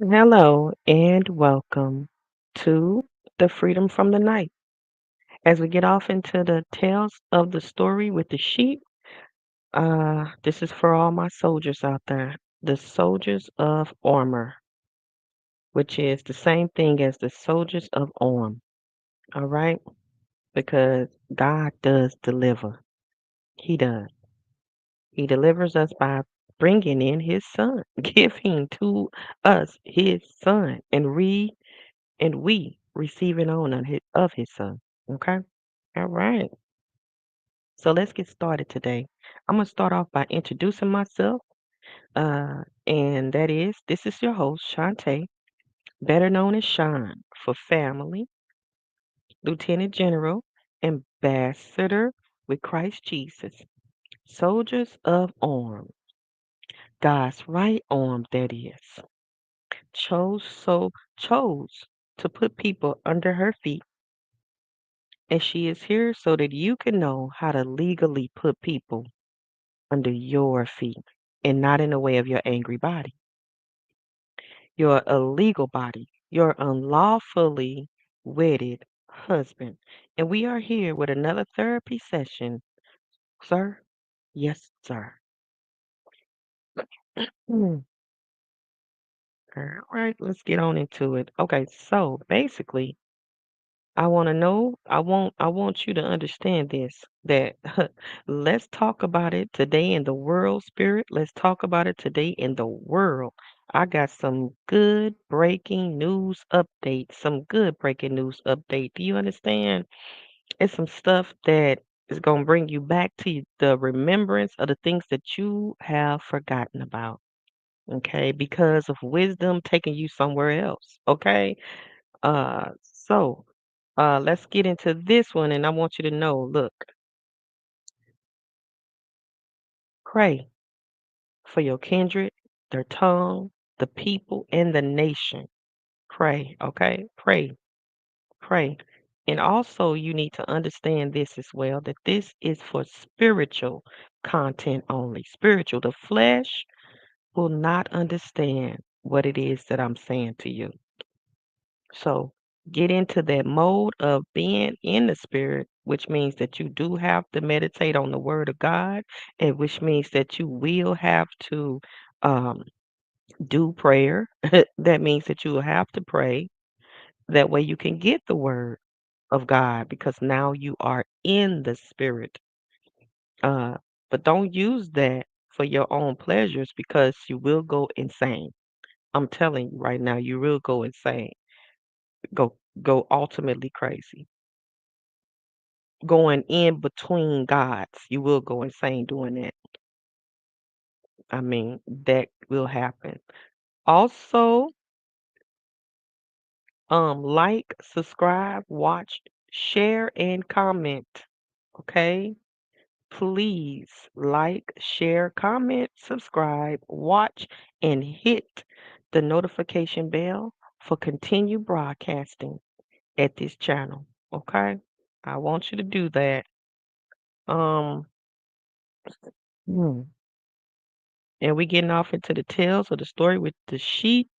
Hello and welcome to the Freedom from the Night. As we get off into the tales of the story with the sheep, this is for all my soldiers out there, the soldiers of armor, which is the same thing as the soldiers of arm. All right, because God does deliver. He does. He delivers us by bringing in His Son, giving to us His Son, and we receiving on of his son. Okay? All right. So let's get started today. I'm going to start off by introducing myself. And that is, this is your host, Shantae, better known as Sean for family, Lieutenant General, Ambassador with Christ Jesus, soldiers of arms, God's right arm, that is, chose to put people under her feet, and she is here so that you can know how to legally put people under your feet and not in the way of your angry body, your illegal body, your unlawfully wedded husband. And we are here with another therapy session, sir. Yes, sir. Hmm. All right, let's get on into it. Okay, so basically, I want you to understand this that let's talk about it today in the world spirit. Let's talk about it today in the world. I got some good breaking news update. Some good breaking news update. Do you understand? It's some stuff that is going to bring you back to the remembrance of the things that you have forgotten about. Okay? Because of wisdom taking you somewhere else. Okay? So let's get into this one, and I want you to know, look, pray for your kindred, their tongue, the people, and the nation. Pray, okay? Pray, pray. And also, you need to understand this as well, that this is for spiritual content only. Spiritual. The flesh will not understand what it is that I'm saying to you. So get into that mode of being in the spirit, which means that you do have to meditate on the word of God, and which means that you will have to um, do prayer. That means that you will have to pray. That way you can get the word of God because now you are in the spirit. Uh, but don't use that for your own pleasures because you will go insane. I'm telling you right now, you will go insane. Go ultimately crazy. Going in between gods. You will go insane doing that. I mean, that will happen. Also, like, subscribe, watch, share, and comment. Okay? Please like, share, comment, subscribe, watch, and hit the notification bell for continued broadcasting at this channel. Okay? I want you to do that. Um, hmm. And we getting off into the tales of the story with the sheep.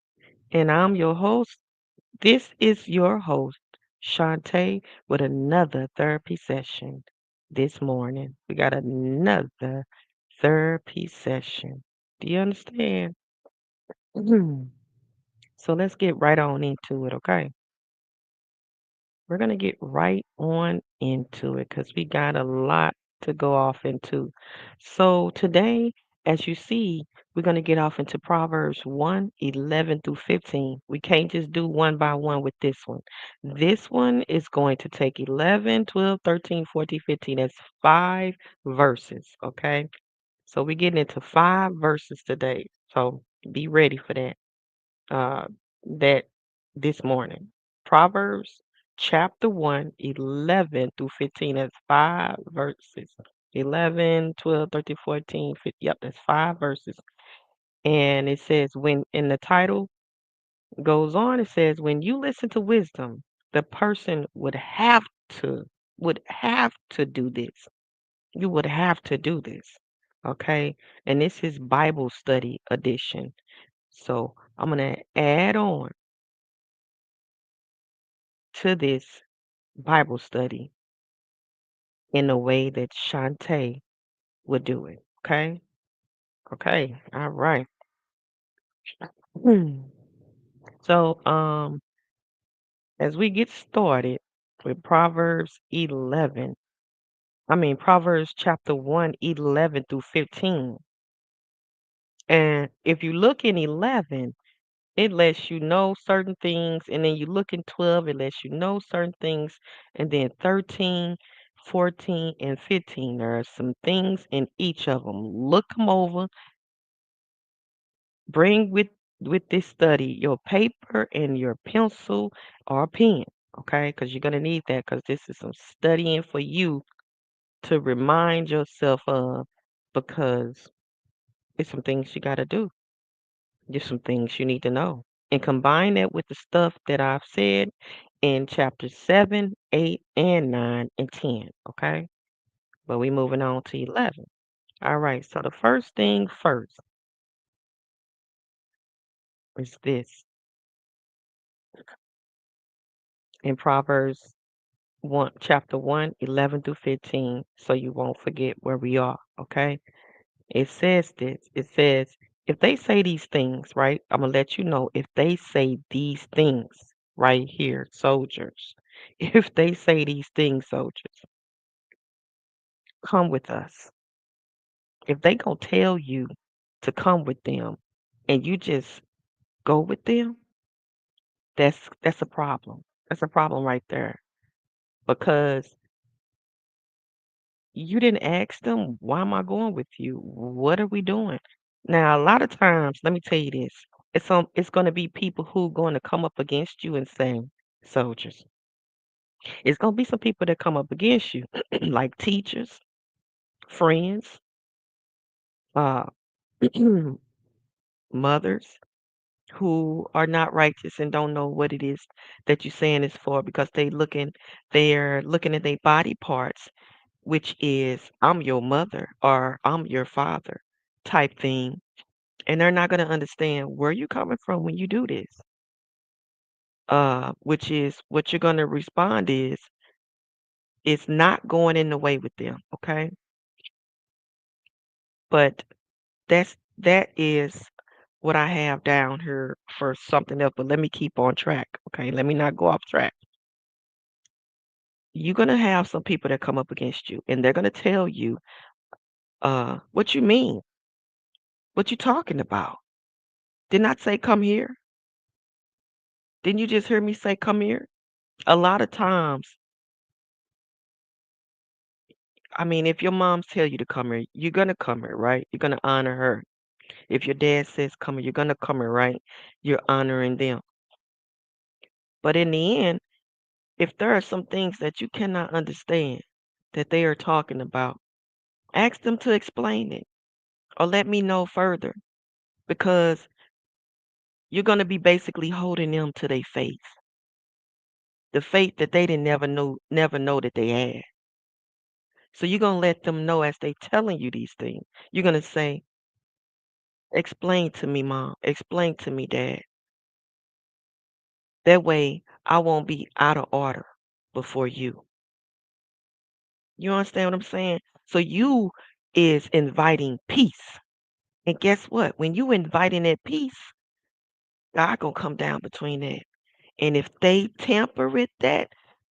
And I'm your host. This is your host, Shantae, with another therapy session this morning. We got another therapy session. Do you understand? So let's get right on into it, okay? We're going to get right on into it because we got a lot to go off into. So today, as you see, we're going to get off into Proverbs 1:11 through 15. We can't just do one by one with this one. This one is going to take 11, 12, 13, 14, 15. That's 5 verses, okay? So we're getting into 5 verses today. So be ready for that uh, that this morning. Proverbs chapter 1, 11 through 15. That's 5 verses. 11, 12, 13, 14, 15. Yep, that's 5 verses. And it says, when in the title goes on, it says, when you listen to wisdom, the person to, would have to do this. You would have to do this. Okay. And this is Bible study edition. So I'm gonna add on to this Bible study in the way that Shantae would do it. Okay? Okay. All right. Hmm. So, as we get started with Proverbs chapter 1, 11 through 15. And if you look in 11, it lets you know certain things. And then you look in 12, it lets you know certain things. And then 13, 14, and 15, there are some things in each of them. Look them over. Bring with this study your paper and your pencil or pen, okay? Because you're going to need that because this is some studying for you to remind yourself of because it's some things you got to do. There's some things you need to know. And combine that with the stuff that I've said in chapter 7, 8, and 9, and 10, okay? But we moving on to 11. All right, so the first thing first is this in Proverbs 1, chapter 1, 11 through 15, so you won't forget where we are, okay? It says this. It says, if they say these things, right? I'm going to let you know if they say these things right here, soldiers. If they say these things, soldiers, come with us. If they going to tell you to come with them and you just go with them, that's a problem. That's a problem right there because you didn't ask them, why am I going with you? What are we doing? Now, a lot of times, let me tell you this. It's going to be people who going to come up against you and say, soldiers. It's going to be some people that come up against you, like teachers, friends, uh, mothers who are not righteous and don't know what it is that you're saying is for because they're looking at their body parts, which is I'm your mother or I'm your father type thing. And they're not going to understand where you coming from when you do this. Which is what you're going to respond is it's not going in the way with them, okay? But that is what I have down here for something else. But let me keep on track, okay? Let me not go off track. You're gonna have some people that come up against you, and they're gonna tell you, what you mean? What you talking about? Didn't I say come here? Didn't you just hear me say come here? A lot of times, I mean, if your moms tell you to come here, you're gonna come here, right? You're gonna honor her. If your dad says come here, you're gonna come here, right? You're honoring them. But in the end, if there are some things that you cannot understand that they are talking about, ask them to explain it or let me know further because you're gonna be basically holding them to their faith, the faith that they didn't never know that they had. So you're gonna let them know as they telling you these things. You're gonna say, explain to me, mom. Explain to me, dad. That way I won't be out of order before you. You understand what I'm saying? So you is inviting peace. And guess what? When you inviting that peace, God gonna come down between that. And if they tamper with that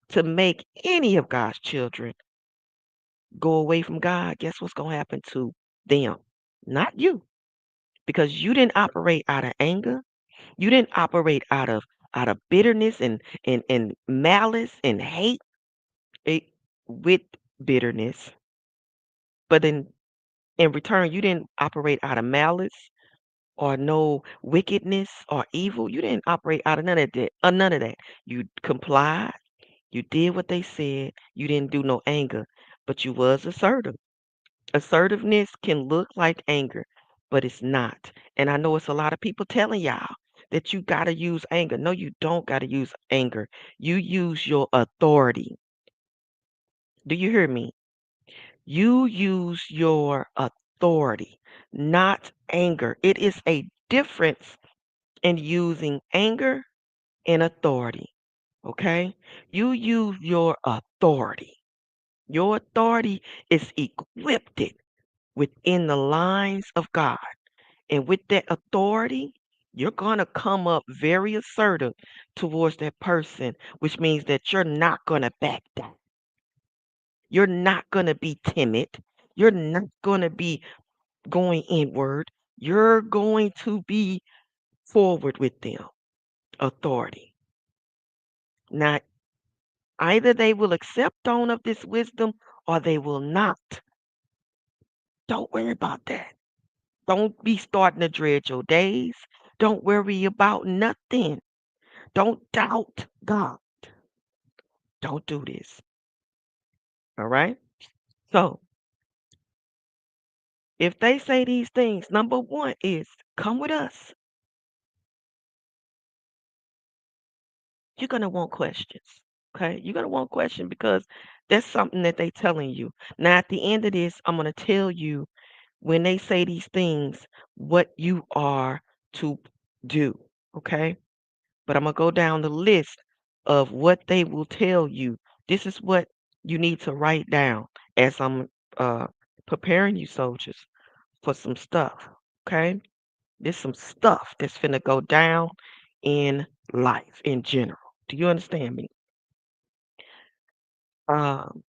to make any of God's children go away from God, guess what's gonna happen to them? Not you. Because you didn't operate out of anger. You didn't operate out of bitterness and malice and hate it, with bitterness. But in return, you didn't operate out of malice or no wickedness or evil. You didn't operate out of none of that. None of that. You complied. You did what they said. You didn't do no anger, but you was assertive. Assertiveness can look like anger, but it's not. And I know it's a lot of people telling y'all that you gotta use anger. No, you don't gotta use anger. You use your authority. Do you hear me? You use your authority, not anger. It is a difference and using anger and authority. Okay? You use your authority. Your authority is equipped within the lines of God. And with that authority, you're going to come up very assertive towards that person, which means that you're not going to back down. You're not going to be timid. You're not going to be going inward. You're going to be forward with them. Authority. Now, either they will accept on of this wisdom or they will not. Don't worry about that. Don't be starting to dread your days. Don't worry about nothing. Don't doubt God. Don't do this. All right? So, if they say these things, number one is come with us. You're going to want questions. Okay? You're going to want questions because that's something that they telling you. Now, at the end of this, I'm going to tell you when they say these things, what you are to do. Okay? But I'm going to go down the list of what they will tell you. This is what you need to write down as I'm uh, preparing you, soldiers, for some stuff. Okay? There's some stuff that's finna go down in life in general. Do you understand me? Um,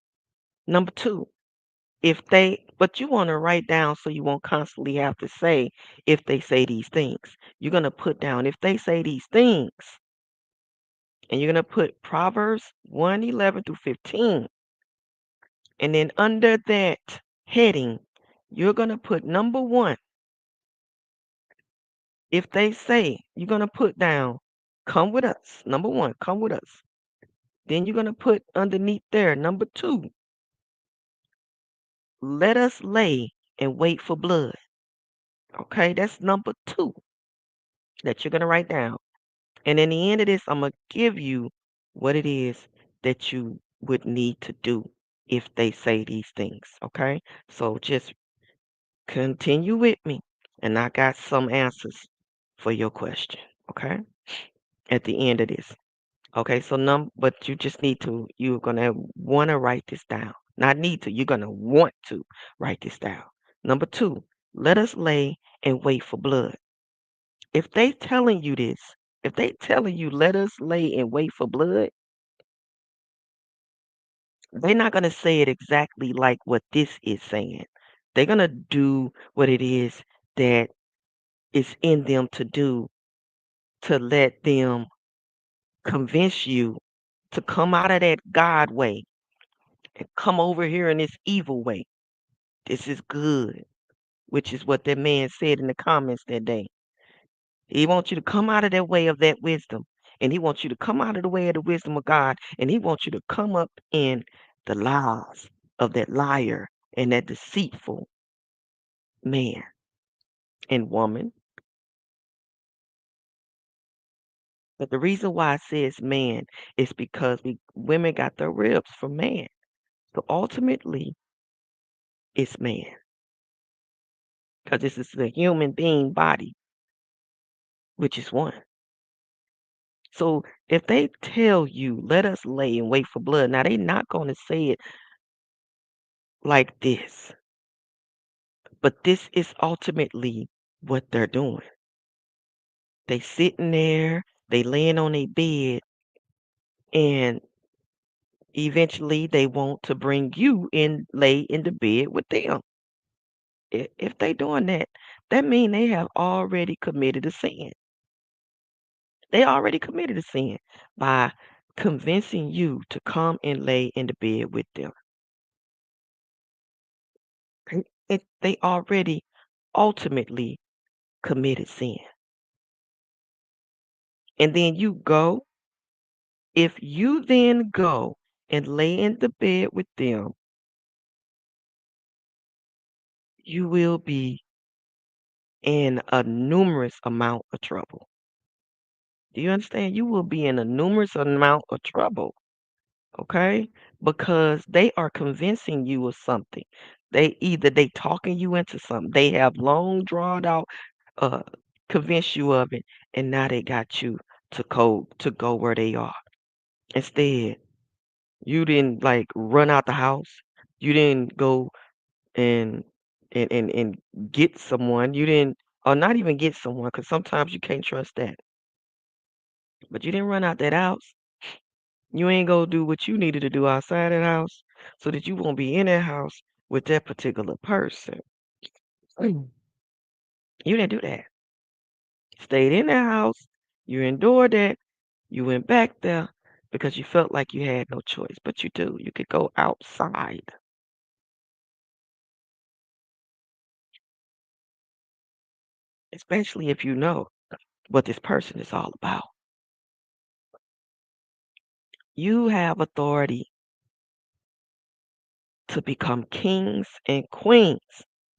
Number two, but you want to write down so you won't constantly have to say if they say these things. You're going to put down if they say these things, and you're going to put Proverbs 1:11 through 15. And then under that heading, you're going to put number one. If they say, you're going to put down, come with us. Number one, come with us. Then you're going to put underneath there, number two, let us lay and wait for blood. Okay, that's number two that you're going to write down. And in the end of this, I'm going to give you what it is that you would need to do if they say these things. Okay, so just continue with me, and I got some answers for your question. Okay, at the end of this. Okay, so but you just need to, you're gonna want to write this down. Not need to, you're gonna want to write this down. Number two, let us lay and wait for blood. If they telling you this, if they telling you let us lay and wait for blood, they're not gonna say it exactly like what this is saying. They're gonna do what it is that is in them to do to let them convince you to come out of that God way and come over here in this evil way. This is good, which is what that man said in the comments that day. He wants you to come out of that way of that wisdom, and he wants you to come out of the way of the wisdom of God, and he wants you to come up in the lies of that liar and that deceitful man and woman. But the reason why it says man is because women got their ribs from man. So ultimately, it's man because this is the human being body, which is one. So if they tell you, let us lay and wait for blood, now they're not going to say it like this, but this is ultimately what they're doing. They sitting there, they laying on a bed, and eventually they want to bring you in, lay in the bed with them. If they doing that, that mean they have already committed a sin. They already committed a sin by convincing you to come and lay in the bed with them. They already ultimately committed sin. And then you go, if you then go and lay in the bed with them, you will be in a numerous amount of trouble. Do you understand? You will be in a numerous amount of trouble, okay? Because they are convincing you of something. They talking you into something. They have long drawn out uh convince you of it, and now they got you to go where they are. Instead, you didn't like run out the house. You didn't go and and get someone. You didn't, or not even get someone, because sometimes you can't trust that. But you didn't run out that house. You ain't go do what you needed to do outside that house so that you won't be in that house with that particular person. Mm. You didn't do that. Stayed in that house. You endured that. You went back there because you felt like you had no choice. But you do. You could go outside, especially if you know what this person is all about. You have authority to become kings and queens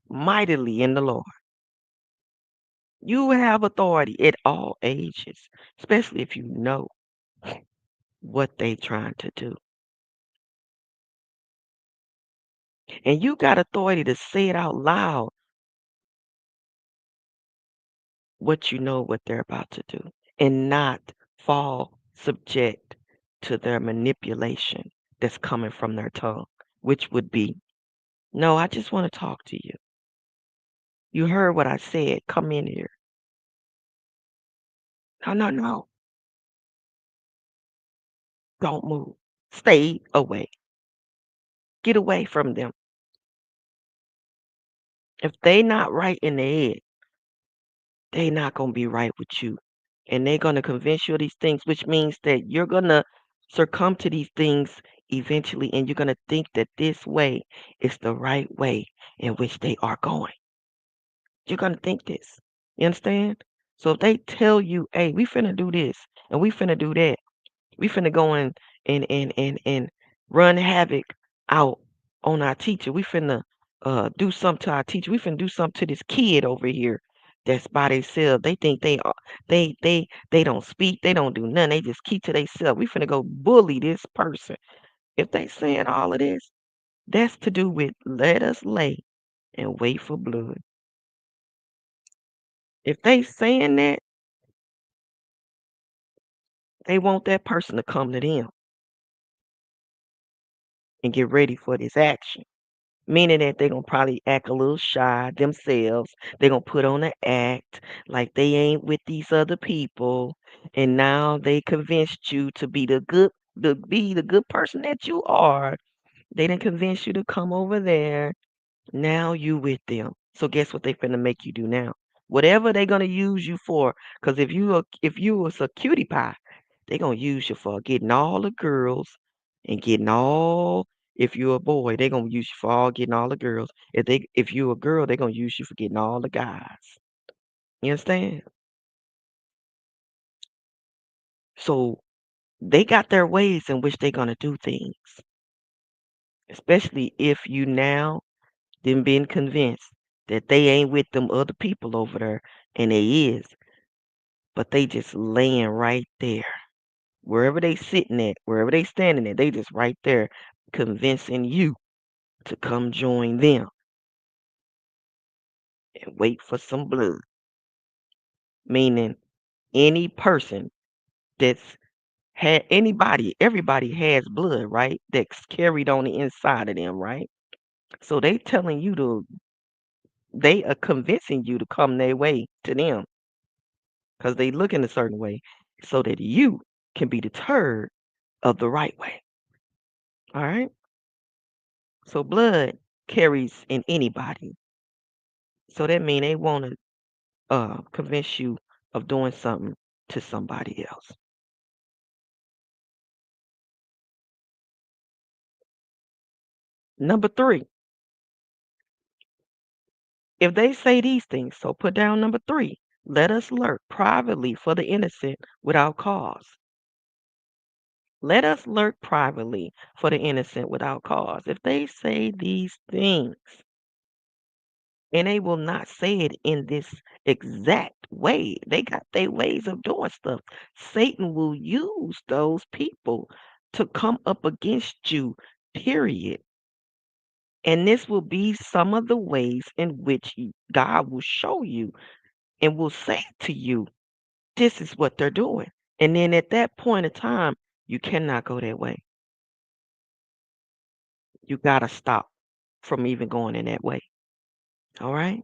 mightily in the Lord. You have authority at all ages, especially if you know what they trying to do. And you got authority to say it out loud what you know what they're about to do and not fall subject to their manipulation that's coming from their tongue, which would be, no, I just want to talk to you. You heard what I said. Come in here. No, no, no. Don't move. Stay away. Get away from them. If they not right in the head, they not gonna be right with you. And they're gonna convince you of these things, which means that you're gonna succumb to these things eventually, and you're gonna think that this way is the right way in which they are going. You're gonna think this. You understand? So if they tell you, hey, we finna do this and we finna do that, we finna go in and run havoc out on our teacher. We finna do something to our teacher. We finna do something to this kid over here that's by themselves. They think they are they don't speak, they don't do nothing. They just keep to themselves. We finna go bully this person. If they saying all of this, that's to do with let us lay and wait for blood. If they saying that, they want that person to come to them and get ready for this action. Meaning that they're gonna probably act a little shy themselves. They're gonna put on an act like they ain't with these other people, and now they convinced you to be the good person that you are. They didn't convince you to come over there. Now you with them. So guess what they finna make you do now? Whatever they gonna use you for, because if you was a cutie pie, they gonna use you for getting all the girls and getting all. If you're a boy, they gonna use you for all getting all the girls. If you a girl, they gonna use you for getting all the guys. You understand? So they got their ways in which they gonna do things, especially if you now then been convinced that they ain't with them other people over there, and they is, but they just laying right there. Wherever they sitting at, wherever they standing at, they just right there convincing you to come join them and wait for some blood. Meaning any person that's had anybody, everybody has blood, right? That's carried on the inside of them, right? So they telling you to, they are convincing you to come their way to them because they look in a certain way so that you can be deterred of the right way. All right. So blood carries in anybody. So that means they want to convince you of doing something to somebody else. Number three, if they say these things, so put down number three. Let us lurk privately for the innocent without cause. Let us lurk privately for the innocent without cause. If they say these things, and they will not say it in this exact way. They got their ways of doing stuff. Satan will use those people to come up against you, period. And this will be some of the ways in which God will show you and will say to you, this is what they're doing. And then at that point of time, you cannot go that way. You got to stop from even going in that way. All right.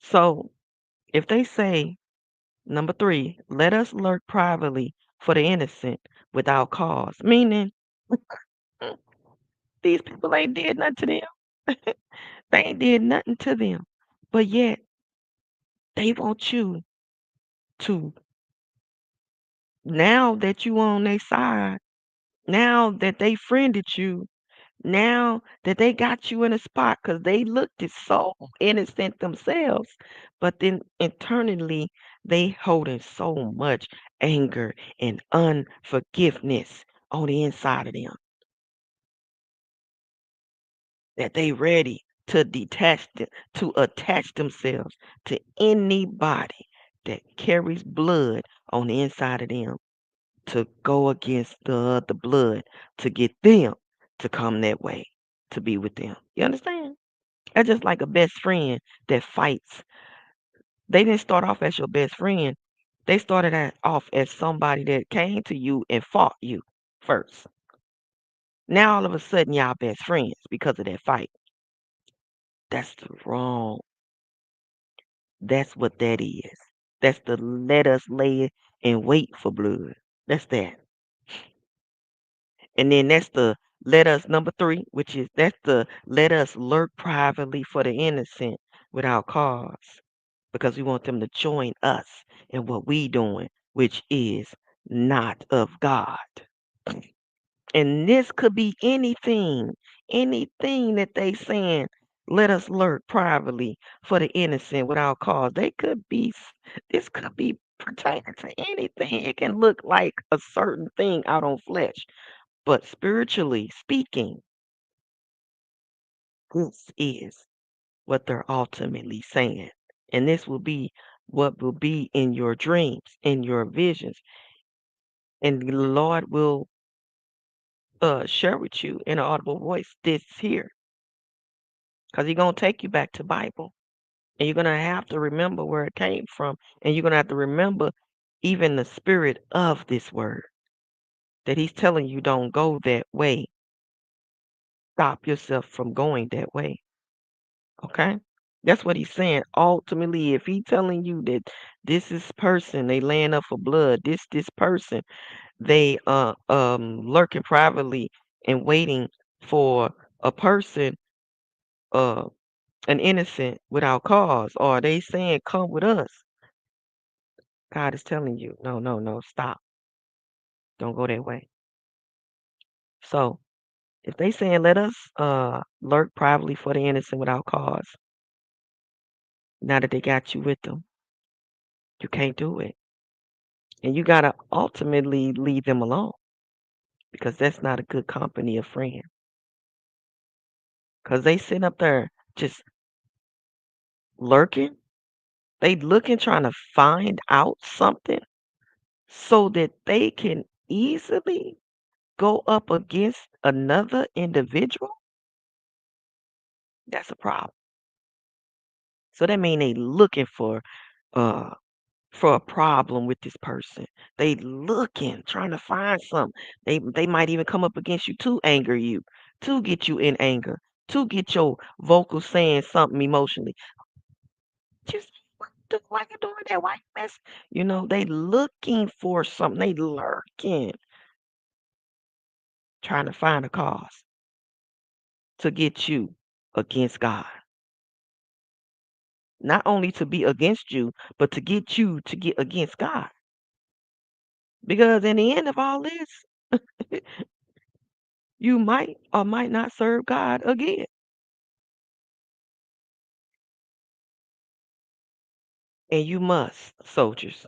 So if they say, number three, let us lurk privately for the innocent without cause, meaning mm, these people ain't did nothing to them. They ain't did nothing to them. But yet they want you to, now that you on their side, now that they friended you, now that they got you in a spot because they looked it so innocent themselves, but then internally they holding so much anger and unforgiveness on the inside of them that they ready to to attach themselves to anybody that carries blood on the inside of them to go against the blood to get them to come that way to be with them. You understand? That's just like a best friend that fights. They didn't start off as your best friend. They started off as somebody that came to you and fought you first. Now all of a sudden y'all best friends because of that fight. That's the wrong. That's what that is. That's the let us lay and wait for blood. That's that. And then that's the let us number three, which is that's the let us lurk privately for the innocent without cause. Because we want them to join us in what we doing, which is not of God. And this could be anything that they saying, let us lurk privately for the innocent without cause. This could be pertaining to anything. It can look like a certain thing out on flesh. But spiritually speaking, this is what they're ultimately saying. And this will be what will be in your dreams, in your visions. And the Lord will share with you in an audible voice this here. Because He's going to take you back to Bible. And you're going to have to remember where it came from. And you're going to have to remember even the spirit of this word. That He's telling you don't go that way. Stop yourself from going that way. Okay? That's what he's saying. Ultimately, if he telling you that this is person, they laying up for blood, this person, they lurking privately and waiting for a person, uh an innocent without cause, or they saying come with us. God is telling you, no, no, no, stop. Don't go that way. So if they saying let us lurk privately for the innocent without cause, now that they got you with them, you can't do it. And you gotta ultimately leave them alone because that's not a good company of friend. Cause they sit up there just lurking. They looking trying to find out something so that they can easily go up against another individual. That's a problem. So that mean they looking uh for a problem with this person. They looking, trying to find something. They might even come up against you to anger you, to get you in anger, to get your vocals saying something emotionally. Just why you doing that? Why you mess? You know, they looking for something. They lurking, trying to find a cause to get you against God. Not only to be against you, but to get you to get against God. Because in the end of all this, you might or might not serve God again. And you must, soldiers,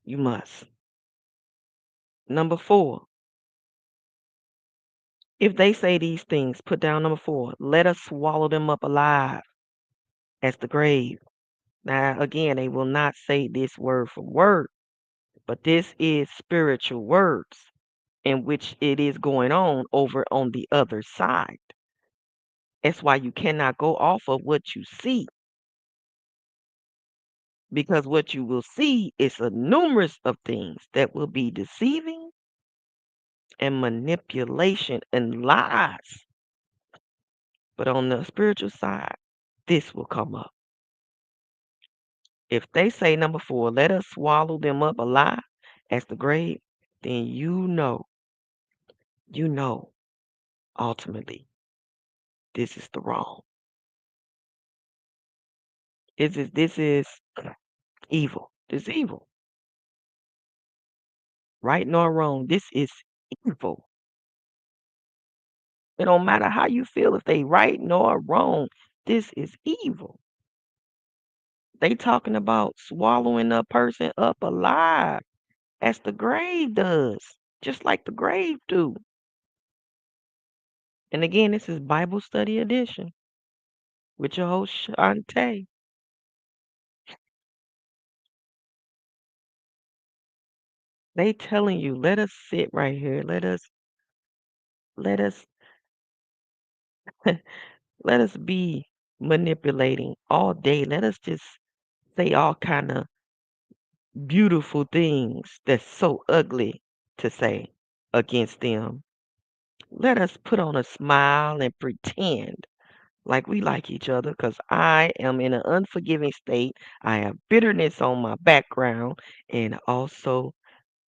you must. Number four, if they say these things, put down number four, let us swallow them up alive as the grave. Now, again, they will not say this word for word, but this is spiritual words in which it is going on over on the other side. That's why you cannot go off of what you see. because what you will see is a numerous of things that will be deceiving and manipulation and lies. But on the spiritual side, this will come up. If they say number 4, let us swallow them up alive as the grave, then you know, ultimately, this is the wrong. This is evil. This is evil. Right nor wrong. This is evil. It don't matter how you feel if they right nor wrong. This is evil. They talking about swallowing a person up alive as the grave does, just like the grave do. And again, this is Bible Study Edition with your host Shantae. They telling you, let us sit right here. Let us let us be manipulating all day. Let us just say all kind of beautiful things that's so ugly to say against them. Let us put on a smile and pretend like we like each other because I am in an unforgiving state. I have bitterness on my background, and also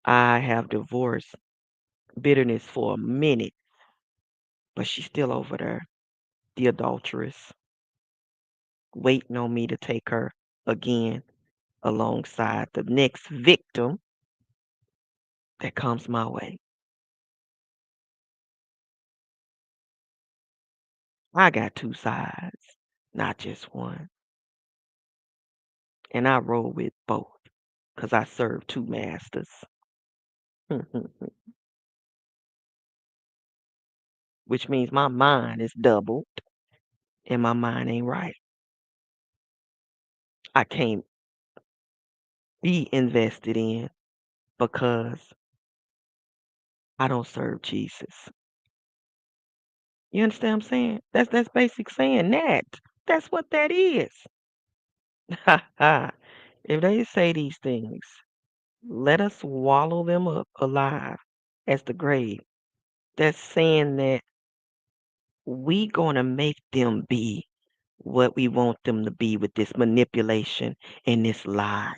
I have divorce bitterness for a minute, but she's still over there, the adulteress, waiting on me to take her again alongside the next victim that comes my way. I got two sides, not just one. And I roll with both because I serve two masters. Which means my mind is doubled and my mind ain't right. I can't be invested in because I don't serve Jesus. You understand what I'm saying? That's basic saying that. That's what that is. If they say these things, let us swallow them up alive as the grave. That's saying that we gonna make them be what we want them to be with this manipulation and this lie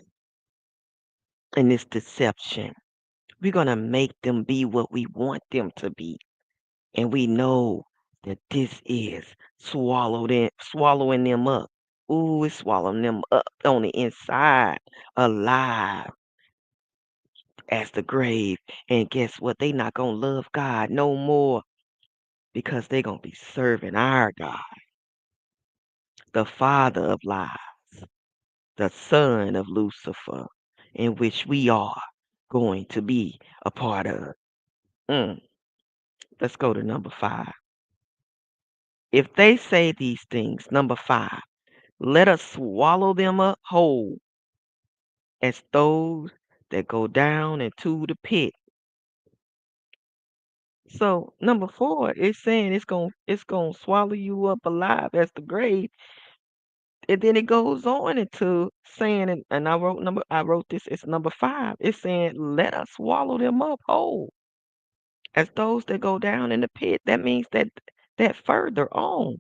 and this deception. We're gonna make them be what we want them to be. And we know that this is swallowing them up. Ooh, it's swallowing them up on the inside, alive as the grave. And guess what? They not gonna love God no more because they gonna be serving our God, the father of lies, the son of Lucifer, in which we are going to be a part of. Mm. Let's go to number 5. If they say these things, number 5, let us swallow them up whole as those that go down into the pit. So number 4 is saying it's gonna swallow you up alive as the grave, and then it goes on into saying, and I wrote this. It's number 5. It's saying let us swallow them up whole as those that go down in the pit. That means that further on,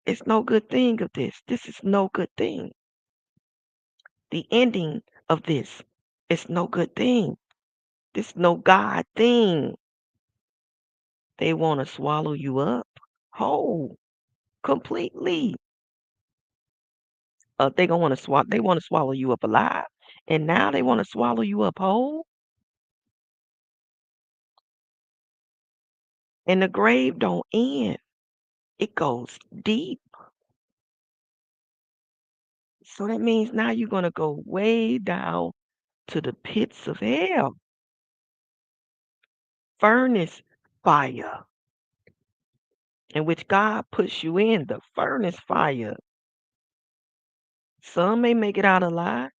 it's no good thing of this. This is no good thing. The ending of this is no good thing. This no God thing. They want to swallow you up whole, completely. They gonna want to swallow. They want to swallow you up alive, and now they want to swallow you up whole. And the grave don't end; it goes deep. So that means now you're gonna go way down to the pits of hell, furnace fire, in which God puts you in the furnace fire. Some may make it out alive,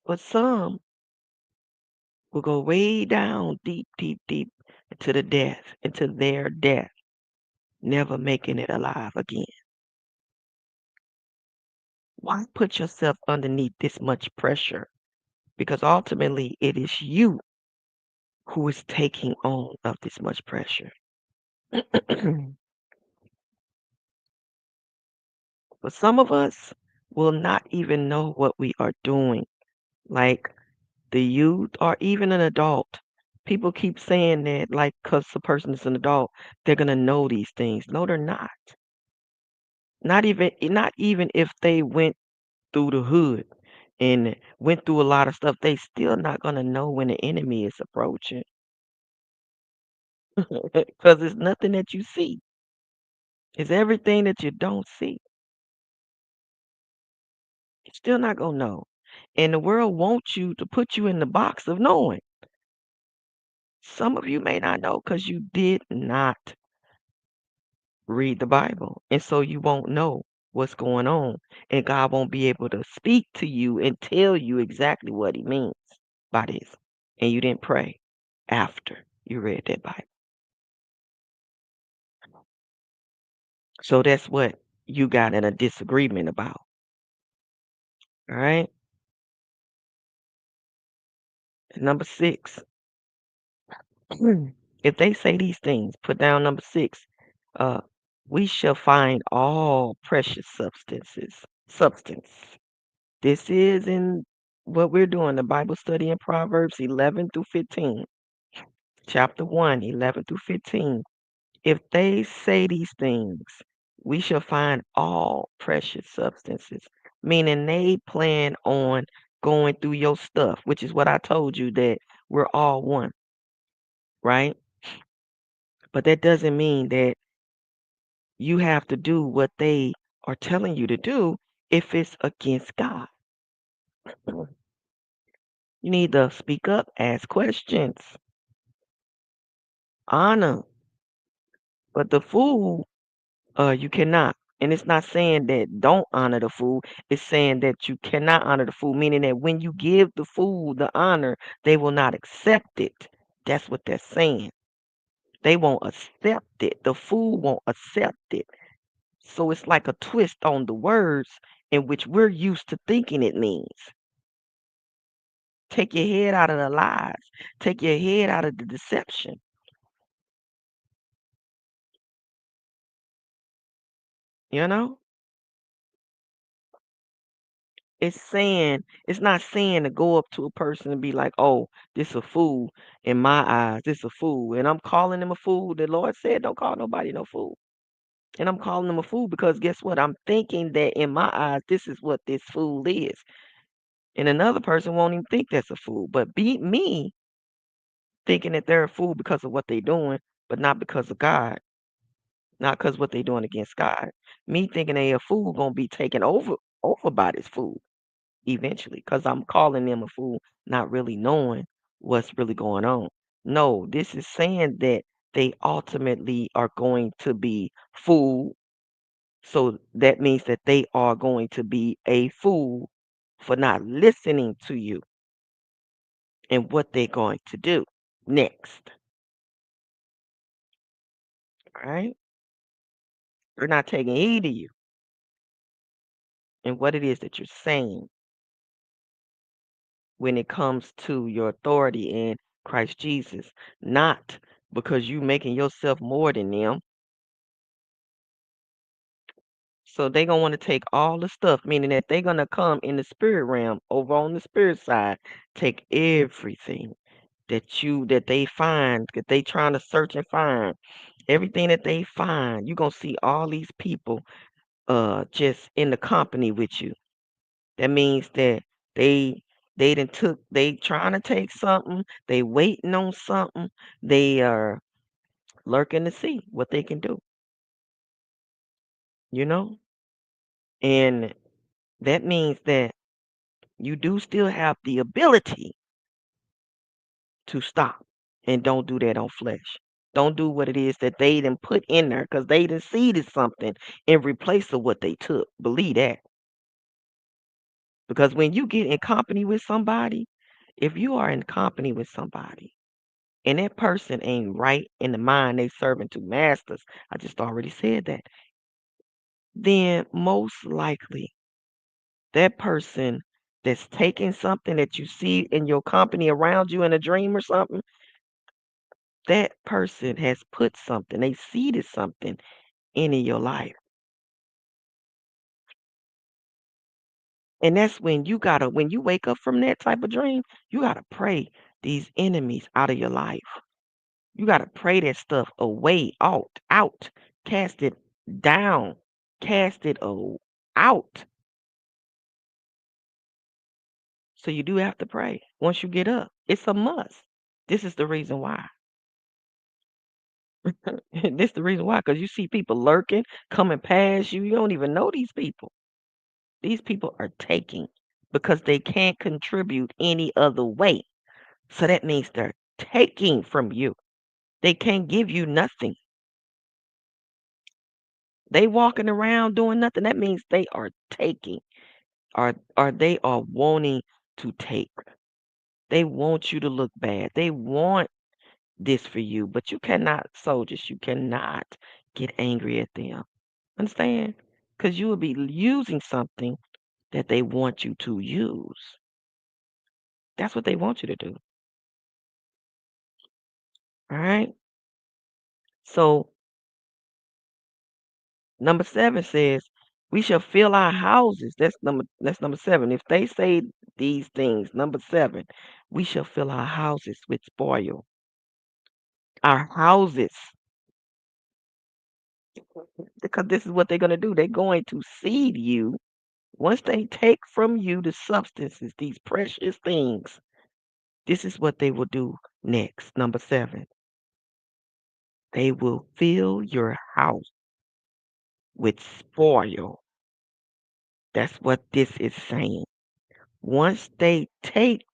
but some will go way down deep, deep, deep into their death, never making it alive again. Why put yourself underneath this much pressure? Because ultimately it is you who is taking on of this much pressure. But some of us will not even know what we are doing, like the youth or even an adult. People keep saying that, like, because the person is an adult, they're gonna know these things. No, they're not. Not even if they went through the hood and went through a lot of stuff, they still not gonna know when the enemy is approaching. Because it's nothing that you see. It's everything that you don't see. You're still not gonna know. And the world wants you to put you in the box of knowing. Some of you may not know because you did not read the Bible. And so you won't know what's going on. And God won't be able to speak to you and tell you exactly what he means by this. And you didn't pray after you read that Bible. So that's what you got in a disagreement about. All right. Number 6. If they say these things, put down number 6. Uh, we shall find all precious substance. This is in what we're doing, the Bible study in Proverbs 11 through 15, chapter 1, 11 through 15. If they say these things, we shall find all precious substances, meaning they plan on going through your stuff, which is what I told you that we're all one, right? But that doesn't mean that you have to do what they are telling you to do if it's against God. You need to speak up, ask questions, honor. But the fool, you cannot. And it's not saying that don't honor the fool. It's saying that you cannot honor the fool, meaning that when you give the fool the honor, they will not accept it. That's what they're saying. They won't accept it. The fool won't accept it. So it's like a twist on the words in which we're used to thinking it means. Take your head out of the lies. Take your head out of the deception. You know? It's not saying to go up to a person and be like, "Oh, this a fool in my eyes. This a fool." And I'm calling him a fool. The Lord said, "Don't call nobody no fool." And I'm calling him a fool because guess what? I'm thinking that in my eyes, this is what this fool is. And another person won't even think that's a fool. But be me thinking that they're a fool because of what they're doing, but not because of God. Not because what they're doing against God. Me thinking they a fool gonna be taken over by this fool eventually, because I'm calling them a fool, not really knowing what's really going on. No, this is saying that they ultimately are going to be fooled. So that means that they are going to be a fool for not listening to you and what they're going to do next. All right? They're not taking heed of you and what it is that you're saying when it comes to your authority in Christ Jesus, not because you making yourself more than them. So they gonna want to take all the stuff, meaning that they're gonna come in the spirit realm over on the spirit side, take everything that they find, that they trying to search and find, everything that they find. You gonna see all these people just in the company with you. That means that they they trying to take something, they waiting on something, they are lurking to see what they can do, you know? And that means that you do still have the ability to stop and don't do that on flesh. Don't do what it is that they done put in there because they done seeded something in replace of what they took. Believe that. Because when you get in company with somebody, if you are in company with somebody and that person ain't right in the mind, they serving two masters. I just already said that. Then most likely That person that's taking something that you see in your company around you in a dream or something, that person has put something, they seeded something into your life. And that's when you wake up from that type of dream, you gotta pray these enemies out of your life. You gotta pray that stuff away, out, cast it down, cast it out. So you do have to pray once you get up. It's a must. This is the reason why. This the reason why, because you see people lurking, coming past you. You don't even know these people. These people are taking because they can't contribute any other way. So that means they're taking from you. They can't give you nothing. They walking around doing nothing. That means they are taking, or they are wanting to take. They want you to look bad. They want this for you, but you cannot, soldiers, you cannot get angry at them. Understand? Because you will be using something that they want you to use. That's what they want you to do. All right. So number 7 says, we shall fill our houses. That's number 7. If they say these things, number 7, we shall fill our houses with spoil. Our houses, because this is what they're going to do. They're going to seed you. Once they take from you the substances, these precious things, this is what they will do next. Number 7, they will fill your house with spoil. That's what this is saying. Once they take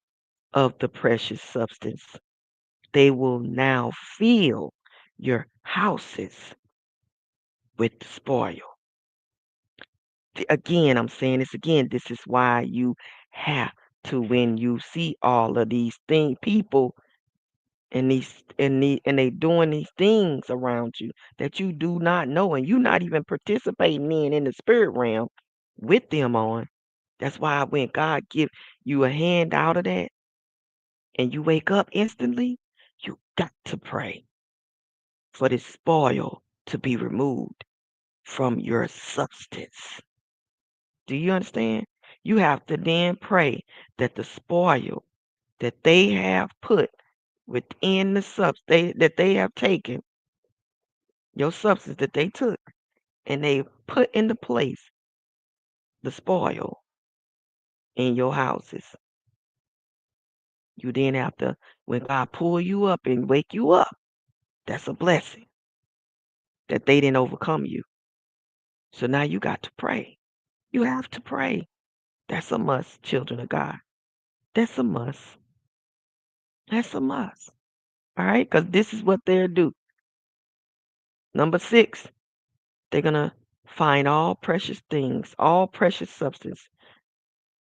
of the precious substance, they will now fill your houses with spoil. Again, I'm saying this again. This is why you have to, when you see all of these people and they doing these things around you that you do not know and you not even participating in the spirit realm with them on. That's why when God give you a hand out of that and you wake up instantly, you got to pray for this spoil to be removed from your substance. Do you understand? You have to then pray that the spoil that they have put within the substance that they have taken, your substance that they took, and they put into place the spoil in your houses. You then have to, when God pull you up and wake you up, that's a blessing that they didn't overcome you. So now you got to pray. You have to pray. That's a must, children of God. That's a must. That's a must. All right? Because this is what they'll do. Number 6, they're going to find all precious things, all precious substance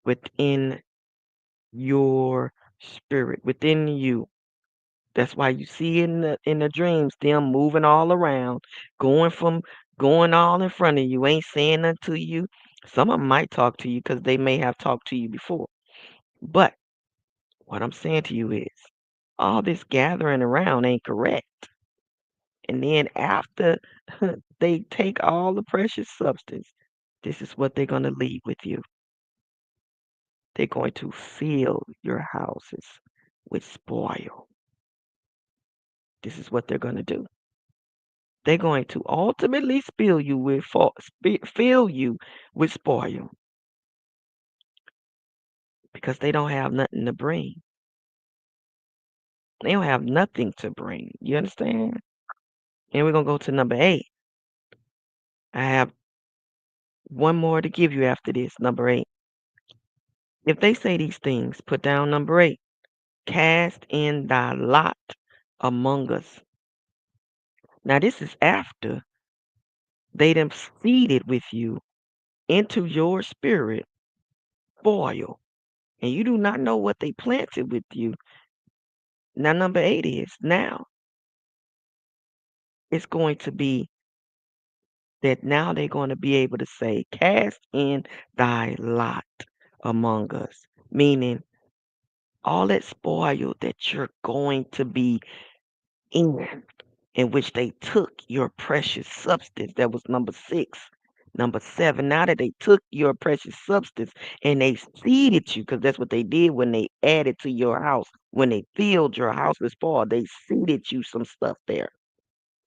within your spirit, within you. That's why you see in the dreams them moving all around, going all in front of you, ain't saying nothing to you. Some of them might talk to you because they may have talked to you before. But what I'm saying to you is all this gathering around ain't correct. And then after they take all the precious substance, this is what they're going to leave with you. They're going to fill your houses with spoil. This is what they're going to do. They're going to ultimately fill you with spoil because they don't have nothing to bring. They don't have nothing to bring. You understand? And we're going to go to number 8. I have one more to give you after this, number 8. If they say these things, put down number 8. Cast in thy lot among us. Now, this is after they done seeded with you into your spirit spoil, and you do not know what they planted with you. Now, number 8 is now it's going to be that now they're going to be able to say, cast in thy lot. among us, meaning all that spoil that you're going to be in which they took your precious substance. That was number 6. Number 7, now that they took your precious substance and they seeded you, because that's what they did when they added to your house. When they filled your house with spoil, they seeded you some stuff there.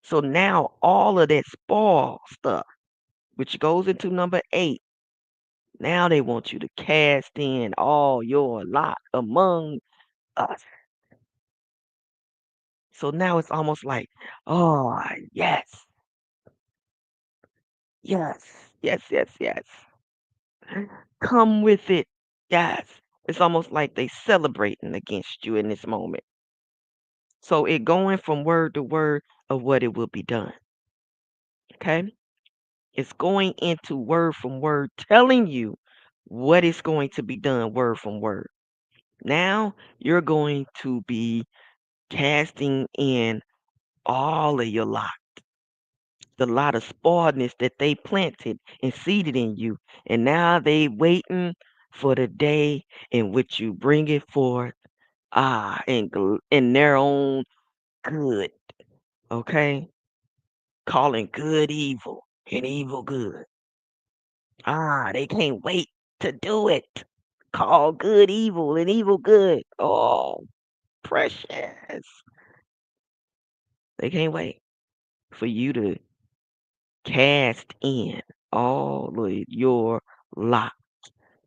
So now all of that spoil stuff, which goes into number 8, now they want you to cast in all your lot among us. So now it's almost like, oh, yes, yes, yes, yes, yes. Come with it. Yes. It's almost like they celebrating against you in this moment. So it going from word to word of what it will be done. Okay. It's going into word from word, telling you what is going to be done word from word. Now you're going to be casting in all of your lot, the lot of spoiledness that they planted and seeded in you. And now they waiting for the day in which you bring it forth, in their own good, okay? Calling good evil and evil good. They can't wait to do it. Call good evil and evil good. Oh, precious. They can't wait for you to cast in all of your lot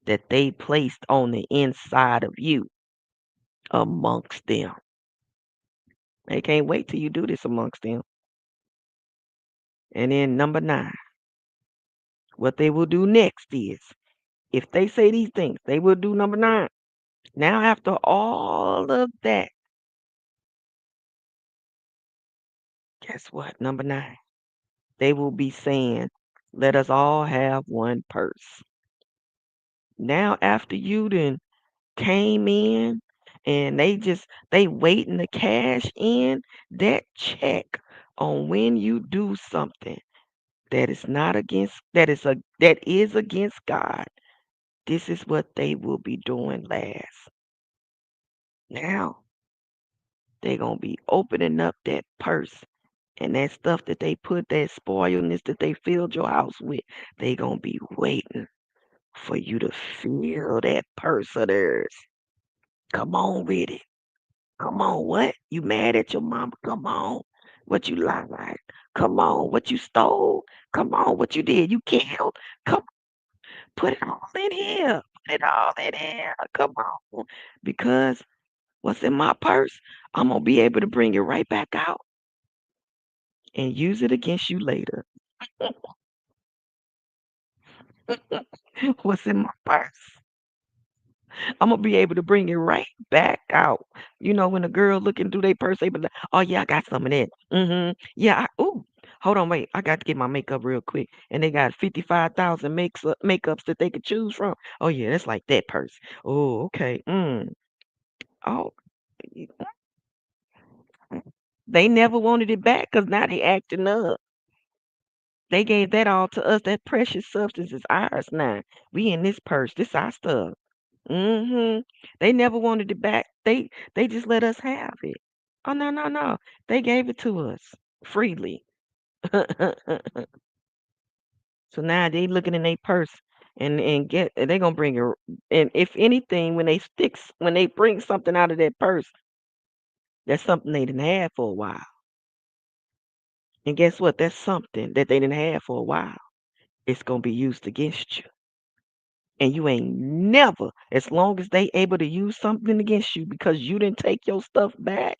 that they placed on the inside of you amongst them. They can't wait till you do this amongst them. And then number 9, what they will do next is if they say these things, they will do number 9. Now, after all of that, guess what? Number 9, they will be saying, let us all have one purse. Now, after you then came in and they waiting to cash in that check on when you do something that is not against that is against God. This is what they will be doing last. Now they gonna be opening up that purse and that stuff that they put that spoilness that they filled your house with. They gonna be waiting for you to fill that purse of theirs. Come on with it. Come on, what? You mad at your mama? Come on. What you lied? Come on. What you stole? Come on. What you did? You killed? Come put it all in here. Put it all in here. Come on. Because what's in my purse, I'm gonna be able to bring it right back out and use it against you later. What's in my purse? I'm gonna be able to bring it right back out. You know, when a girl looking through their purse, they be like, "Oh yeah, I got some of that. Yeah. Ooh, hold on, wait. I got to get my makeup real quick." And they got 55,000 makeups that they could choose from. Oh yeah, that's like that purse. Oh, okay. Oh, y- they never wanted it back because now they acting up. They gave that all to us. That precious substance is ours now. We in this purse. This our stuff. Mhm. They never wanted it back. They just let us have it. Oh, no, no, no. They gave it to us freely. So now they looking in their purse and they gonna bring it. And if anything, when they bring something out of that purse, that's something they didn't have for a while. And guess what? That's something that they didn't have for a while. It's gonna be used against you. And you ain't never, as long as they able to use something against you because you didn't take your stuff back.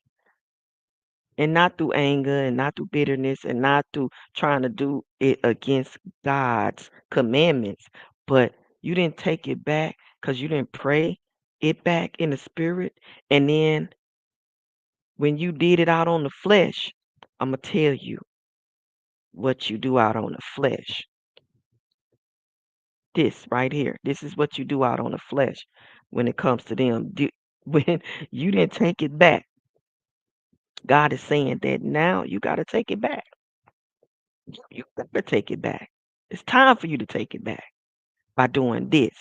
And not through anger and not through bitterness and not through trying to do it against God's commandments, but you didn't take it back because you didn't pray it back in the spirit. And then when you did it out on the flesh, I'm going to tell you what you do out on the flesh. This right here, this is what you do out on the flesh when it comes to them. When you didn't take it back, God is saying that now you got to take it back. You gotta take it back. It's time for you to take it back by doing this.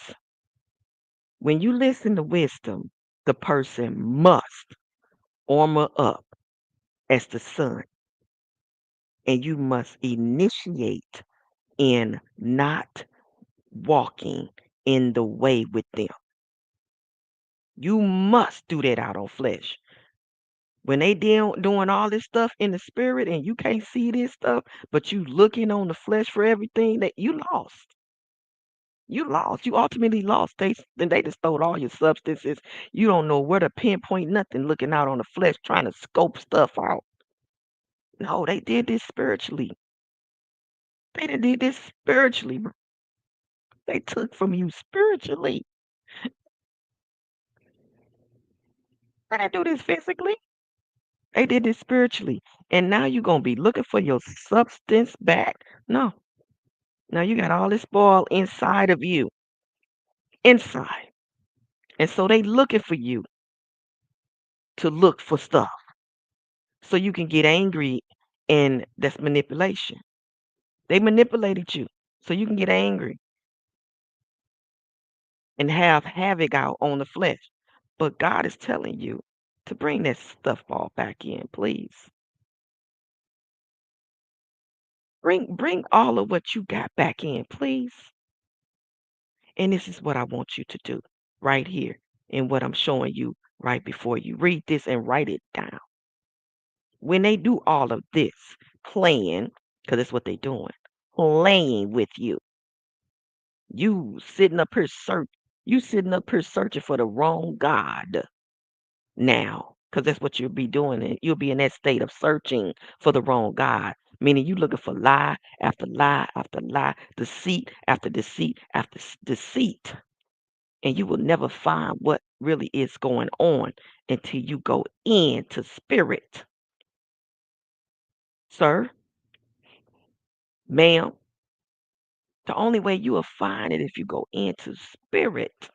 When you listen to wisdom, the person must armor up as the son, and you must initiate in not walking in the way with them. You must do that out on flesh. When they doing all this stuff in the spirit and you can't see this stuff, but you looking on the flesh for everything, that you lost. You lost. You ultimately lost. They just stole all your substances. You don't know where to pinpoint nothing looking out on the flesh, trying to scope stuff out. No, they did this spiritually. They done did this spiritually, bro. They took from you spiritually. They didn't do this physically. They did this spiritually. And now you're gonna be looking for your substance back. No. Now you got all this spoil inside of you. Inside. And so they looking for you to look for stuff. So you can get angry, and that's manipulation. They manipulated you. So you can get angry and have havoc out on the flesh. But God is telling you to bring that stuff all back in, please. Bring all of what you got back in, please. And this is what I want you to do right here and what I'm showing you right before you. Read this and write it down. When they do all of this, playing, because that's what they're doing, playing with you. You sitting up here searching for the wrong God now, because that's what you'll be doing. And you'll be in that state of searching for the wrong God, meaning you looking for lie after lie after lie, deceit after deceit after deceit. And you will never find what really is going on until you go into spirit. Sir, ma'am, the only way you will find it if you go into spirit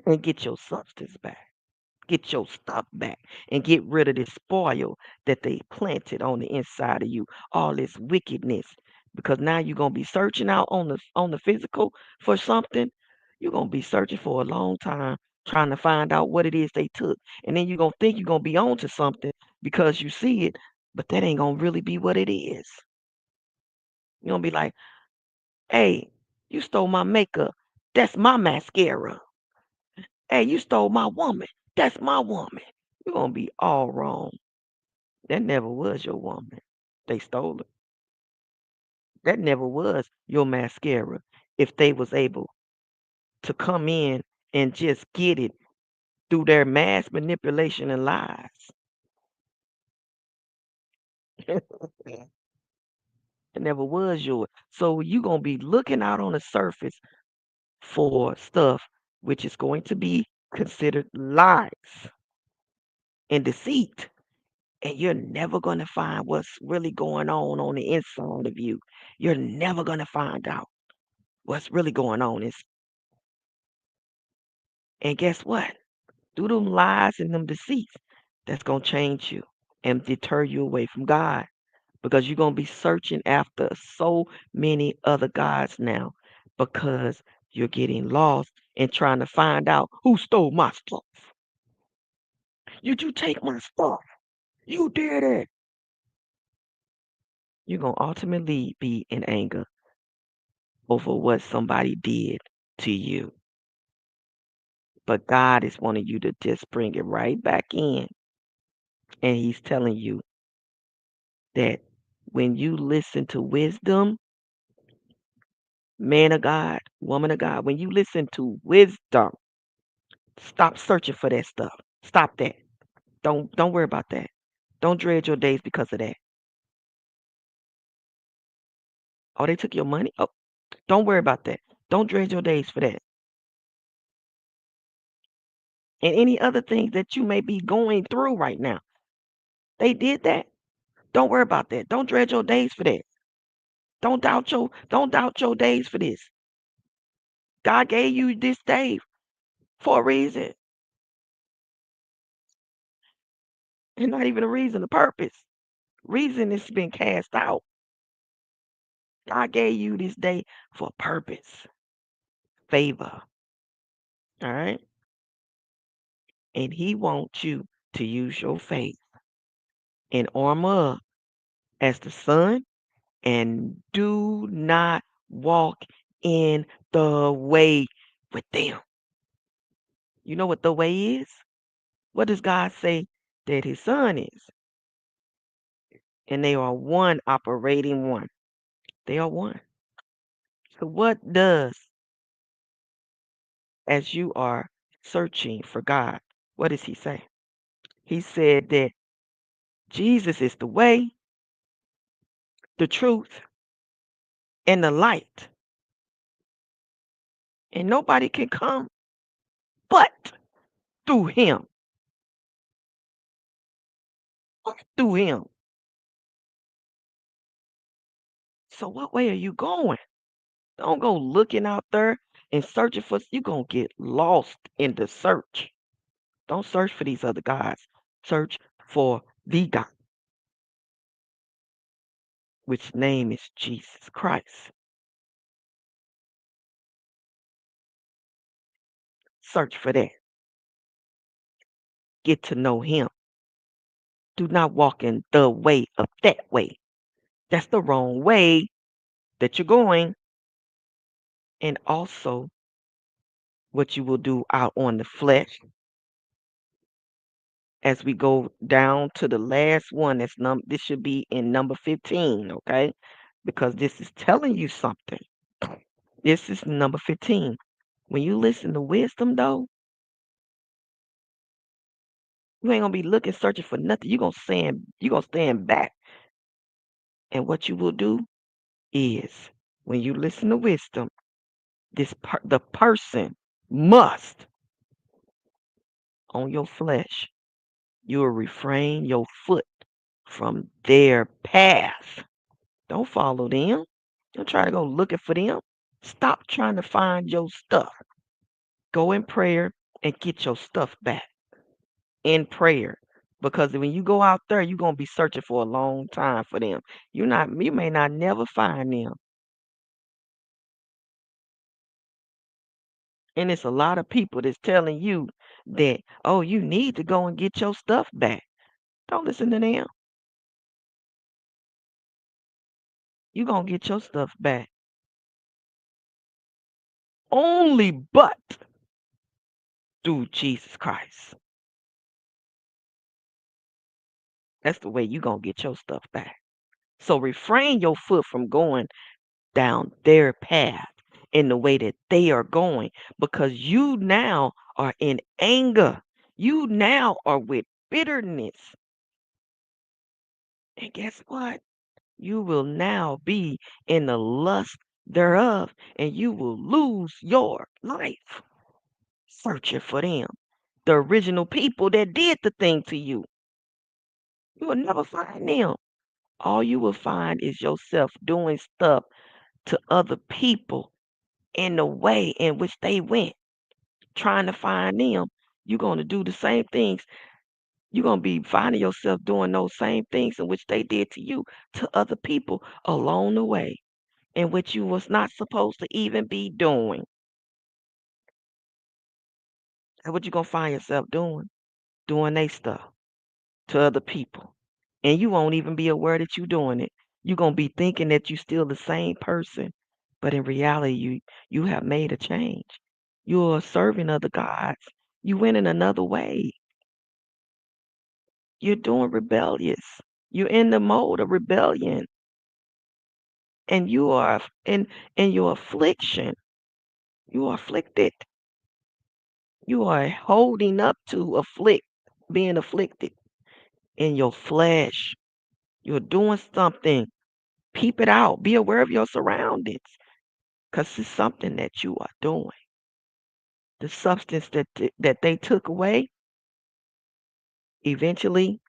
and get your substance back. Get your stuff back and get rid of this spoil that they planted on the inside of you, all this wickedness. Because now you're gonna be searching out on the physical for something. You're gonna be searching for a long time trying to find out what it is they took. And then you're gonna think you're gonna be on to something because you see it, but that ain't gonna really be what it is. You're gonna be like, hey, you stole my makeup. That's my mascara. Hey, you stole my woman. That's my woman. You're gonna be all wrong. That never was your woman. They stole it. That never was your mascara. If they was able to come in and just get it through their mass manipulation and lies. It never was yours. So you gonna be looking out on the surface for stuff which is going to be considered lies and deceit. And you're never going to find what's really going on the inside of you. You're never going to find out what's really going on. And guess what? Through them lies and them deceits, that's going to change you and deter you away from God because you're going to be searching after so many other gods now because you're getting lost and trying to find out who stole my stuff. Did you take my stuff? You did it. You're going to ultimately be in anger over what somebody did to you. But God is wanting you to just bring it right back in. And He's telling you that when you listen to wisdom, man of God, woman of God, when you listen to wisdom, stop searching for that stuff. Stop that. Don't worry about that. Don't dread your days because of that. Oh, they took your money? Oh, don't worry about that. Don't dread your days for that. And any other things that you may be going through right now. They did that. Don't worry about that. Don't dread your days for that. Don't doubt your days for this. God gave you this day for a reason. And not even a reason, a purpose. Reason has been cast out. God gave you this day for a purpose, favor. All right. And he wants you to use your faith and armor up as the son and do not walk in the way with them. You know what the way is? What does God say that his son is? And they are one operating one. They are one. So what does, as you are searching for God, what does he say? He said that Jesus is the way, the truth, and the light. And nobody can come but through him. Through him. So what way are you going? Don't go looking out there and searching for, you're going to get lost in the search. Don't search for these other gods. Search for the God, which name is Jesus Christ. Search for that. Get to know him. Do not walk in the way of that way. That's the wrong way that you're going. And also what you will do out on the flesh as we go down to the last one. This should be in number 15, okay? Because this is telling you something. This is number 15. When you listen to wisdom though, you ain't gonna be looking searching for nothing. You're gonna stand back. And what you will do is when you listen to wisdom, the person must on your flesh, you will refrain your foot from their path. Don't follow them. Don't try to go looking for them. Stop trying to find your stuff. Go in prayer and get your stuff back in prayer. Because when you go out there, you're gonna be searching for a long time for them. You may not never find them. And it's a lot of people that's telling you that, oh, you need to go and get your stuff back. Don't listen to them. You're gonna get your stuff back. Only but through Jesus Christ. That's the way you're gonna get your stuff back. So refrain your foot from going down their path in the way that they are going because you now are in anger. You now are with bitterness. And guess what? You will now be in the lust thereof and you will lose your life searching for them. The original people that did the thing to you. You will never find them. All you will find is yourself doing stuff to other people in the way in which they went, trying to find them. You're going to do the same things. You're going to be finding yourself doing those same things in which they did to you to other people along the way, in which you was not supposed to even be doing. That's what you're going to find yourself doing, doing they stuff to other people. And you won't even be aware that you're doing it. You're going to be thinking that you're still the same person, but in reality, you have made a change. You're serving other gods. You went in another way. You're doing rebellious. You're in the mode of rebellion, and you are in your affliction. You are afflicted. You are holding up to being afflicted in your flesh. You're doing something. Peep it out. Be aware of your surroundings, because it's something that you are doing. The substance that they took away, eventually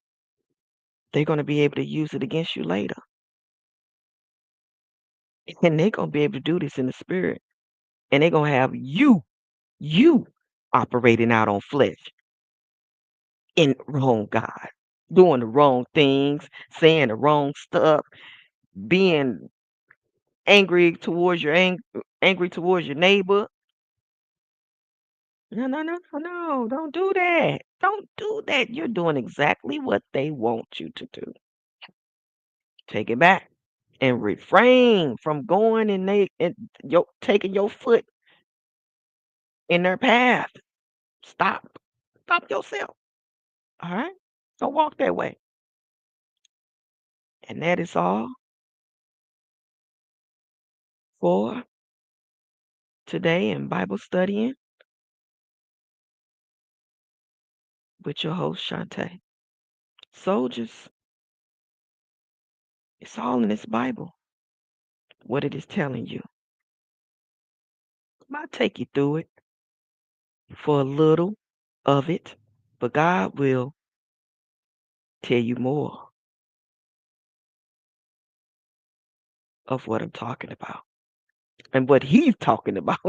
they're going to be able to use it against you later. And they're going to be able to do this in the spirit. And they're going to have you operating out on flesh in wrong God, doing the wrong things, saying the wrong stuff, being angry towards your neighbor, No, no, no, no, no, don't do that. Don't do that. You're doing exactly what they want you to do. Take it back and refrain from going and taking your foot in their path. Stop. Stop yourself. All right? Don't walk that way. And that is all for today in Bible studying with your host, Shantae. Soldiers, it's all in this Bible, what it is telling you. I'll take you through it for a little of it, but God will tell you more of what I'm talking about. And what He's talking about,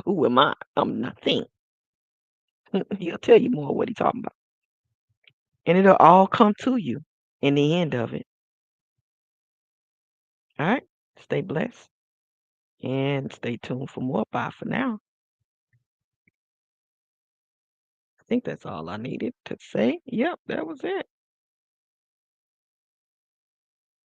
who am I? I'm nothing. He'll tell you more what He's talking about. And it'll all come to you in the end of it. All right? Stay blessed and stay tuned for more. Bye for now. I think that's all I needed to say. Yep, that was it.